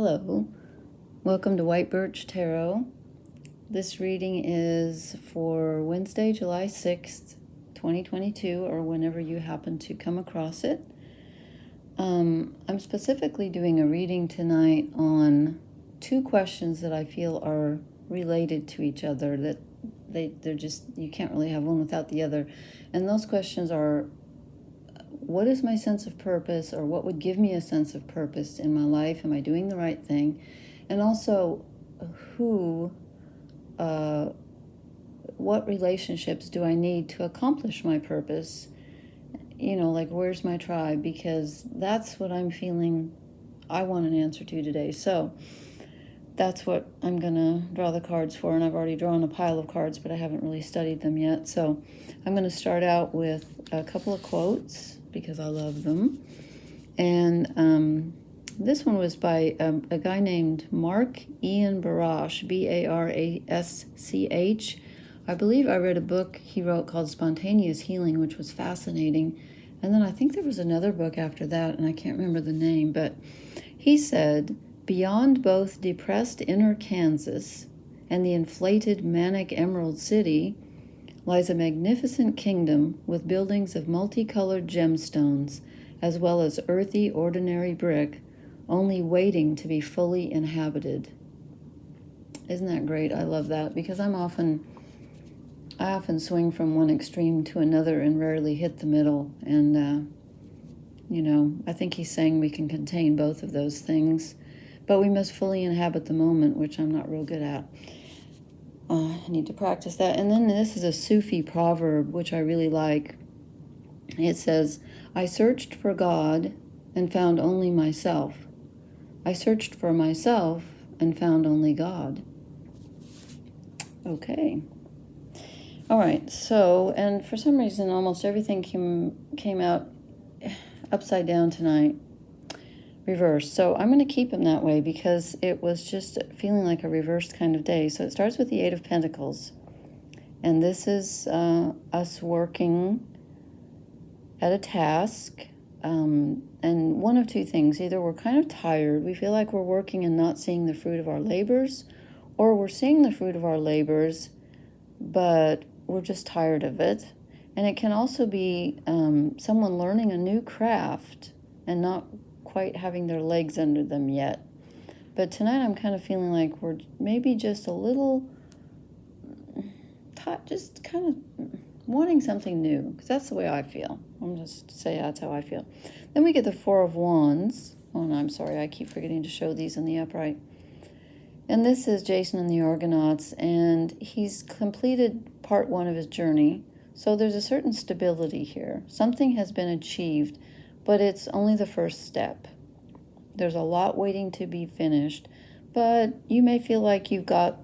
Hello, welcome to White Birch Tarot. This reading is for Wednesday, July 6th, 2022, or whenever you happen to come across it. I'm specifically doing a reading tonight on two questions that I feel are related to each other, that they're just, you can't really have one without the other. And those questions are, what is my sense of purpose, or what would give me a sense of purpose in my life? Am I doing the right thing? And also, what relationships do I need to accomplish my purpose? Like, where's my tribe? Because that's what I'm feeling I want an answer to today. So that's what I'm going to draw the cards for. And I've already drawn a pile of cards, but I haven't really studied them yet. So I'm going to start out with a couple of quotes because I love them. And this one was by a guy named Mark Ian Barash, Barasch. I believe I read a book he wrote called Spontaneous Healing, which was fascinating. And then I think there was another book after that, and I can't remember the name. But he said, beyond both depressed inner Kansas and the inflated manic Emerald City lies a magnificent kingdom with buildings of multicolored gemstones, as well as earthy, ordinary brick, only waiting to be fully inhabited. Isn't that great? I love that, because I often swing from one extreme to another and rarely hit the middle. And, I think he's saying we can contain both of those things, but we must fully inhabit the moment, which I'm not real good at. I need to practice that. And then this is a Sufi proverb, which I really like. It says, I searched for God and found only myself. I searched for myself and found only God. Okay. All right. So, and for some reason, almost everything came out upside down tonight. Reversed. So I'm going to keep them that way because it was just feeling like a reversed kind of day. So it starts with the Eight of Pentacles. And this is us working at a task. And one of two things. Either we're kind of tired. We feel like we're working and not seeing the fruit of our labors. Or we're seeing the fruit of our labors, but we're just tired of it. And it can also be someone learning a new craft and not quite having their legs under them yet. But tonight I'm kind of feeling like we're maybe just a little just kind of wanting something new, because that's the way I feel. I'm just say that's how I feel. Then we get the Four of Wands. Oh, no, I'm sorry, I keep forgetting to show these in the upright. And this is Jason and the Argonauts, and he's completed part one of his journey. So there's a certain stability here. Something has been achieved, but it's only the first step. There's a lot waiting to be finished, but you may feel like you've got,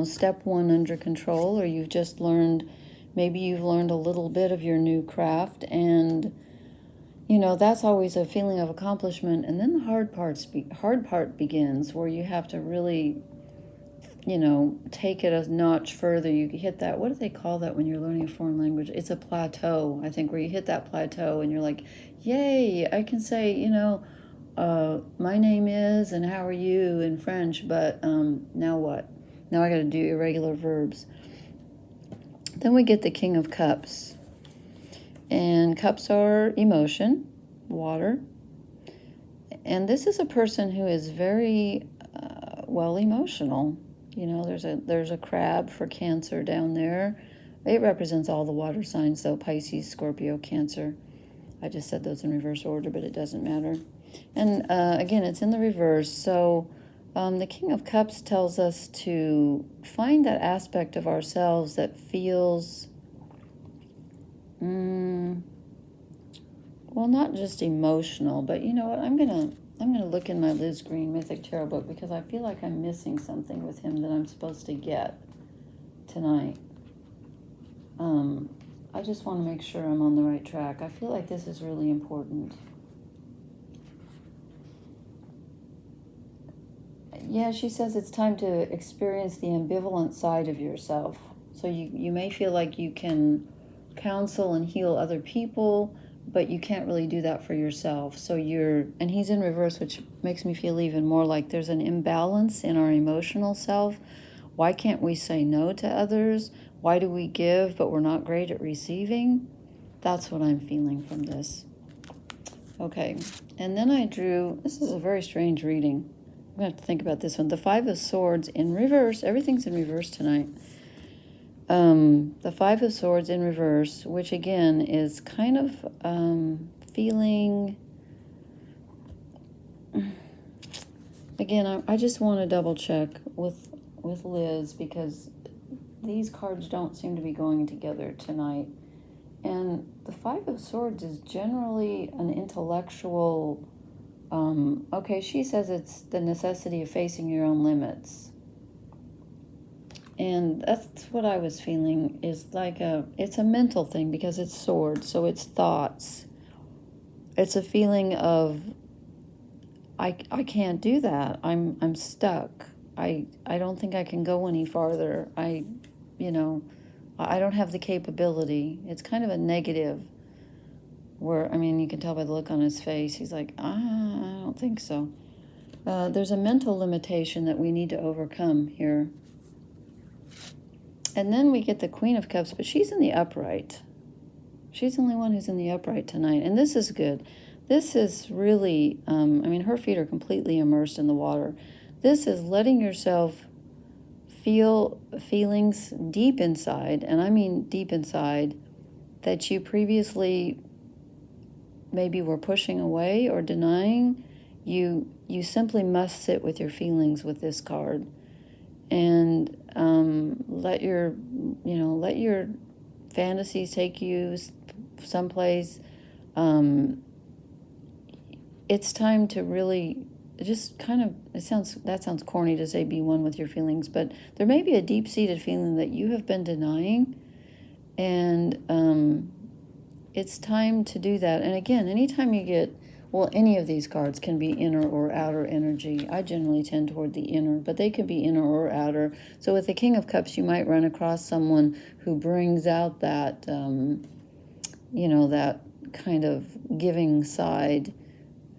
step one under control, or you've just learned, maybe you've learned a little bit of your new craft, and, that's always a feeling of accomplishment. And then the hard part begins, where you have to really, take it a notch further. You hit that, what do they call that when you're learning a foreign language? It's a plateau, I think, where you hit that plateau and you're like, yay, I can say, my name is, and how are you in French, but now what? Now I got to do irregular verbs. Then we get the King of Cups. And cups are emotion, water. And this is a person who is very, emotional. There's a crab for Cancer down there. It represents all the water signs, though: Pisces, Scorpio, Cancer. I just said those in reverse order, but it doesn't matter. And again, it's in the reverse. So the King of Cups tells us to find that aspect of ourselves that feels, not just emotional, but you know what? I'm gonna look in my Liz Green Mythic Tarot book, because I feel like I'm missing something with him that I'm supposed to get tonight. I just want to make sure I'm on the right track. I feel like this is really important. Yeah, she says it's time to experience the ambivalent side of yourself. So you may feel like you can counsel and heal other people, but you can't really do that for yourself. So and he's in reverse, which makes me feel even more like there's an imbalance in our emotional self. Why can't we say no to others? Why do we give, but we're not great at receiving? That's what I'm feeling from this. Okay, and then I drew, this is a very strange reading. I'm going to have to think about this one. The Five of Swords in reverse. Everything's in reverse tonight. The Five of Swords in reverse, which again is kind of feeling... Again, I just want to double check with Liz, because these cards don't seem to be going together tonight. And the Five of Swords is generally an intellectual... okay, she says it's the necessity of facing your own limits. And that's what I was feeling, is like it's a mental thing, because it's swords, so it's thoughts. It's a feeling of, I can't do that. I'm stuck. I don't think I can go any farther. I don't have the capability. It's kind of a negative, where, I mean, you can tell by the look on his face. He's like, I don't think so. There's a mental limitation that we need to overcome here. And then we get the Queen of Cups, but she's in the upright. She's the only one who's in the upright tonight. And this is good. This is really, I mean, her feet are completely immersed in the water. This is letting yourself feel feelings deep inside, and I mean deep inside, that you previously maybe were pushing away or denying. You simply must sit with your feelings with this card. And let your fantasies take you someplace. It's time to really just kind of, that sounds corny to say be one with your feelings, but there may be a deep-seated feeling that you have been denying, and it's time to do that. And again, anytime you get, well, any of these cards can be inner or outer energy. I generally tend toward the inner, but they could be inner or outer. So with the King of Cups, you might run across someone who brings out that, that kind of giving side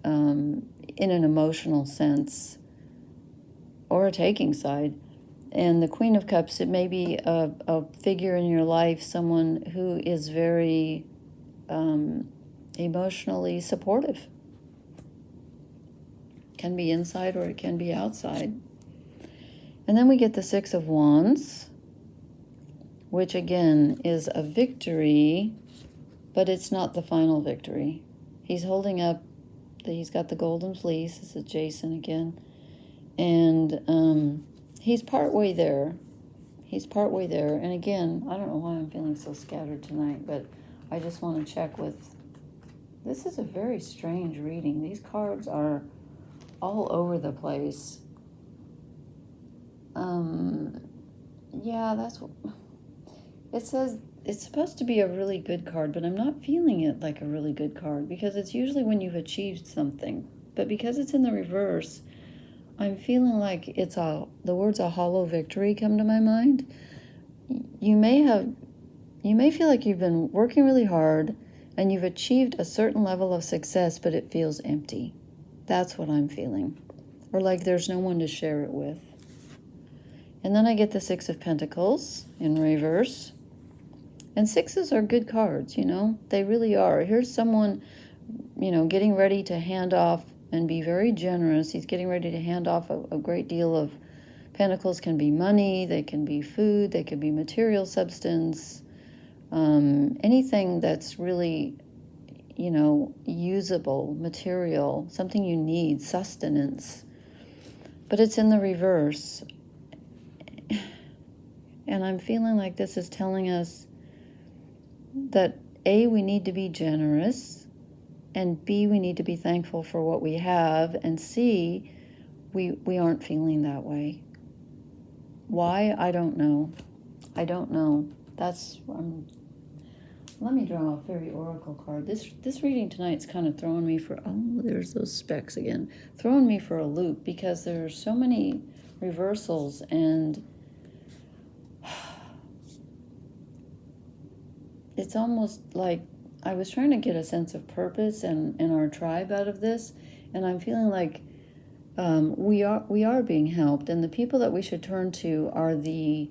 in an emotional sense, or a taking side. And the Queen of Cups, it may be a figure in your life, someone who is very emotionally supportive. Can be inside or it can be outside. And then we get the Six of Wands, which again is a victory, but it's not the final victory. He's holding up, he's got the golden fleece. This is Jason again. And he's partway there. He's partway there. And again, I don't know why I'm feeling so scattered tonight, but I just want to check with... This is a very strange reading. These cards are all over the place. Yeah, that's what it says. It's supposed to be a really good card, but I'm not feeling it like a really good card, because it's usually when you've achieved something. But because it's in the reverse, I'm feeling like the words "a hollow victory" come to my mind. You may feel like you've been working really hard and you've achieved a certain level of success, but it feels empty. That's what I'm feeling. Or like there's no one to share it with. And then I get the Six of Pentacles in reverse. And sixes are good cards, They really are. Here's someone, getting ready to hand off and be very generous. He's getting ready to hand off a great deal of... Pentacles can be money, they can be food, they can be material substance, anything that's really, usable, material, something you need, sustenance. But it's in the reverse. And I'm feeling like this is telling us that A, we need to be generous, and B, we need to be thankful for what we have, and C, we aren't feeling that way. Why? I don't know. That's... let me draw a fairy oracle card. This reading tonight's kind of throwing me for... Oh, there's those specks again. Throwing me for a loop, because there are so many reversals, and it's almost like I was trying to get a sense of purpose and our tribe out of this, and I'm feeling like we are being helped, and the people that we should turn to are the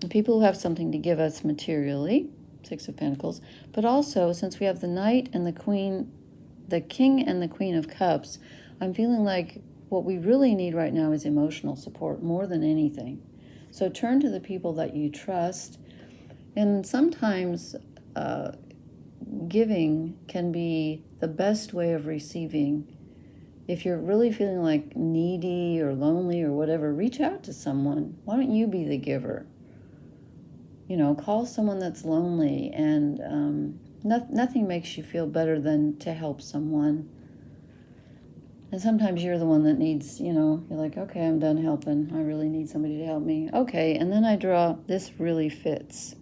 people who have something to give us materially, Six of Pentacles, but also since we have the Knight and the Queen, the King and the Queen of Cups, I'm feeling like what we really need right now is emotional support more than anything. So turn to the people that you trust, and sometimes giving can be the best way of receiving. If you're really feeling like needy or lonely or whatever, reach out to someone. Why don't you be the giver? You know, call someone that's lonely, and nothing makes you feel better than to help someone. And sometimes you're the one that needs, you know, you're like, okay, I'm done helping. I really need somebody to help me. Okay, and then I draw, this really fits.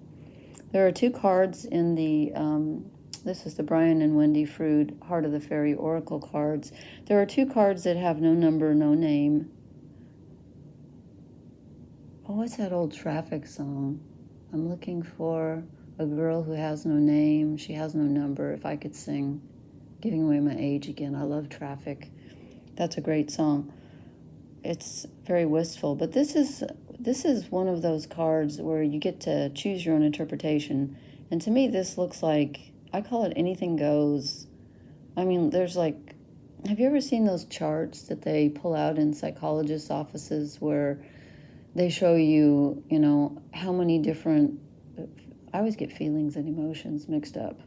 There are 2 cards in the, this is the Brian and Wendy Frood Heart of the Fairy Oracle cards. There are 2 cards that have no number, no name. Oh, what's that old Traffic song? I'm looking for a girl who has no name. She has no number. If I could sing. Giving away my age again. I love Traffic. That's a great song. It's very wistful, but this is one of those cards where you get to choose your own interpretation. And to me, this looks like, I call it anything goes. I mean, there's like, have you ever seen those charts that they pull out in psychologists' offices where they show you, you know, how many different, I always get feelings and emotions mixed up.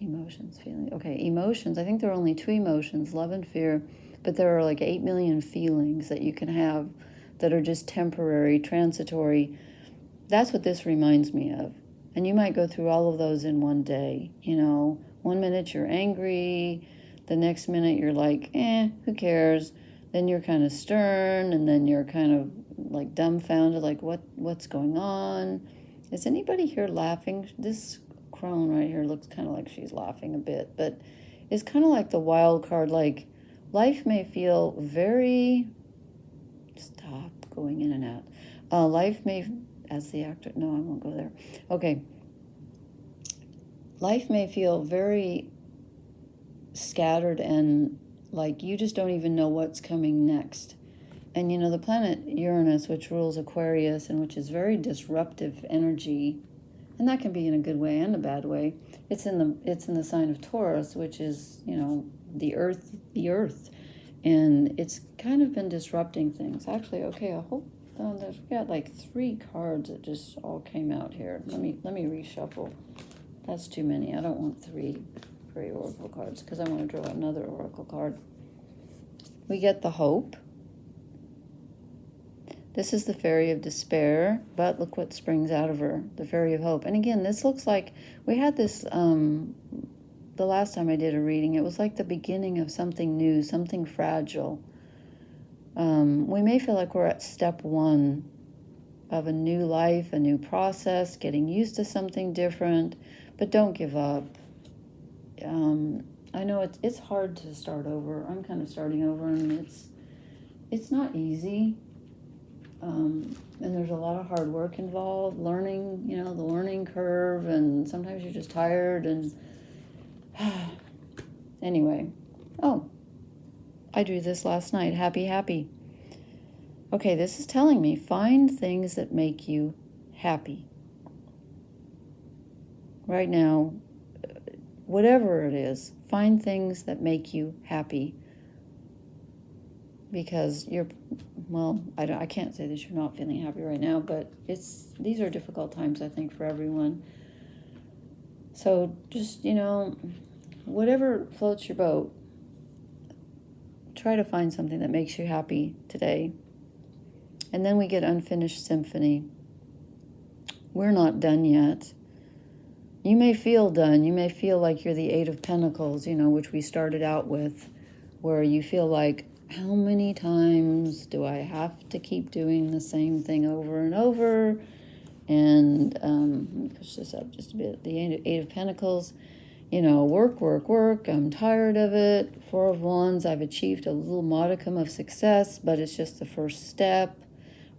Emotions, feelings. Okay, emotions. I think there are only 2 emotions, love and fear, but there are like 8 million feelings that you can have that are just temporary, transitory. That's what this reminds me of. And you might go through all of those in one day. You know, one minute you're angry, the next minute you're like, who cares? Then you're kind of stern, and then you're kind of like dumbfounded, like what's going on? Is anybody here laughing? This crone right here looks kind of like she's laughing a bit, but it's kind of like the wild card, like life may feel very, stop going in and out. Life may, as the actor, no, I won't go there. Okay. Life may feel very scattered and like you just don't even know what's coming next. And you know, the planet Uranus, which rules Aquarius and which is very disruptive energy, and that can be in a good way and a bad way. It's in the sign of Taurus, which is, you know, the earth, and it's kind of been disrupting things. Actually, okay, I hope we got like 3 cards that just all came out here. Let me reshuffle. That's too many. I don't want 3 oracle cards because I want to draw another oracle card. We get the Hope. This is the Fairy of Despair, but look what springs out of her, the Fairy of Hope. And again, this looks like, we had this, the last time I did a reading, it was like the beginning of something new, something fragile. We may feel like we're at step 1 of a new life, a new process, getting used to something different, but don't give up. I know it's hard to start over. I'm kind of starting over, and it's not easy. And there's a lot of hard work involved, learning, you know, the learning curve, and sometimes you're just tired, and anyway. Oh, I drew this last night, happy. Okay, this is telling me, find things that make you happy. Right now, whatever it is, find things that make you happy. Because I can't say that you're not feeling happy right now, but these are difficult times, I think, for everyone. So just, you know, whatever floats your boat, try to find something that makes you happy today. And then we get Unfinished Symphony. We're not done yet. You may feel done. You may feel like you're the 8 of Pentacles, you know, which we started out with, where you feel like, how many times do I have to keep doing the same thing over and over? And let me push this up just a bit. The 8 of Pentacles, you know, work. I'm tired of it. 4 of Wands, I've achieved a little modicum of success, but it's just the first step.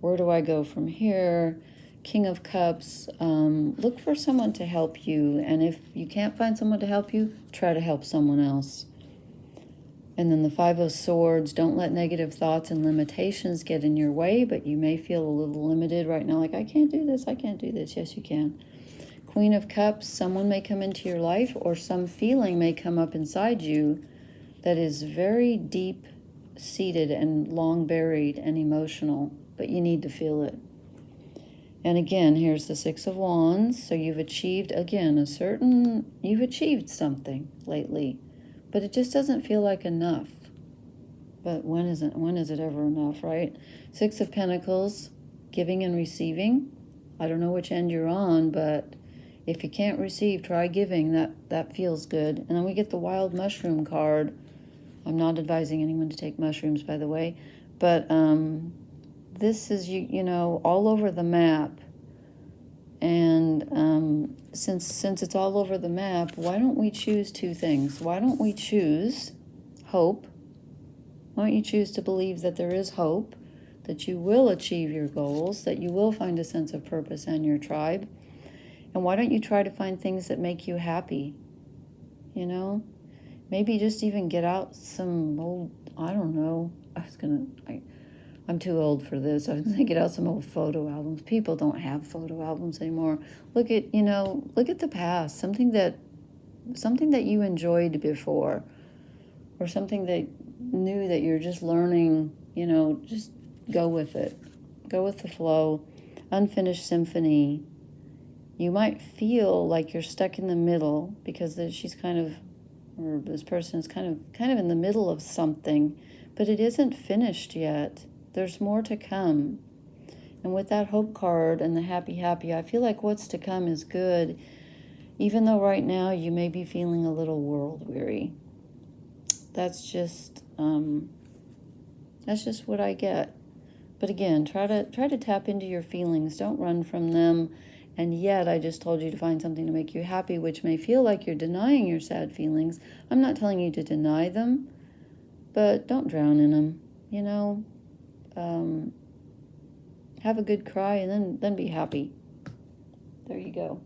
Where do I go from here? King of Cups, look for someone to help you. And if you can't find someone to help you, try to help someone else. And then the Five of Swords, don't let negative thoughts and limitations get in your way, but you may feel a little limited right now, like, I can't do this, I can't do this. Yes, you can. Queen of Cups, someone may come into your life, or some feeling may come up inside you that is very deep-seated and long buried and emotional, but you need to feel it. And again, here's the Six of Wands. So you've achieved, again, you've achieved something lately, but it just doesn't feel like enough. But when is it ever enough, right? Six of Pentacles, giving and receiving. I don't know which end you're on, but if you can't receive, try giving. That feels good. And then we get the Wild Mushroom card. I'm not advising anyone to take mushrooms, by the way, but this is, you know, all over the map. And since it's all over the map, why don't we choose two things? Why don't we choose hope? Why don't you choose to believe that there is hope, that you will achieve your goals, that you will find a sense of purpose and your tribe? And why don't you try to find things that make you happy? You know? Maybe just even get out some old, I don't know. I'm too old for this. I was going to get out some old photo albums. People don't have photo albums anymore. Look at the past. Something that you enjoyed before, or something that new that you're just learning, you know, just go with it. Go with the flow. Unfinished symphony. You might feel like you're stuck in the middle because she's kind of, or this person is kind of in the middle of something, but it isn't finished yet. There's more to come. And with that hope card and the happy, I feel like what's to come is good, even though right now you may be feeling a little world weary. That's just what I get. But again, try to tap into your feelings. Don't run from them. And yet, I just told you to find something to make you happy, which may feel like you're denying your sad feelings. I'm not telling you to deny them, but don't drown in them, you know. Have a good cry and then be happy. There you go.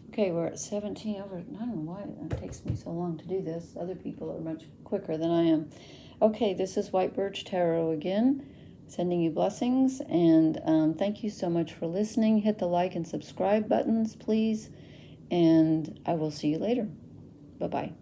Okay, we're at 17 over. I don't know why it takes me so long to do this. Other people are much quicker than I am. Okay, this is White Birch Tarot again, sending you blessings, and thank you so much for listening. Hit the like and subscribe buttons, please, and I will see you later. Bye-bye.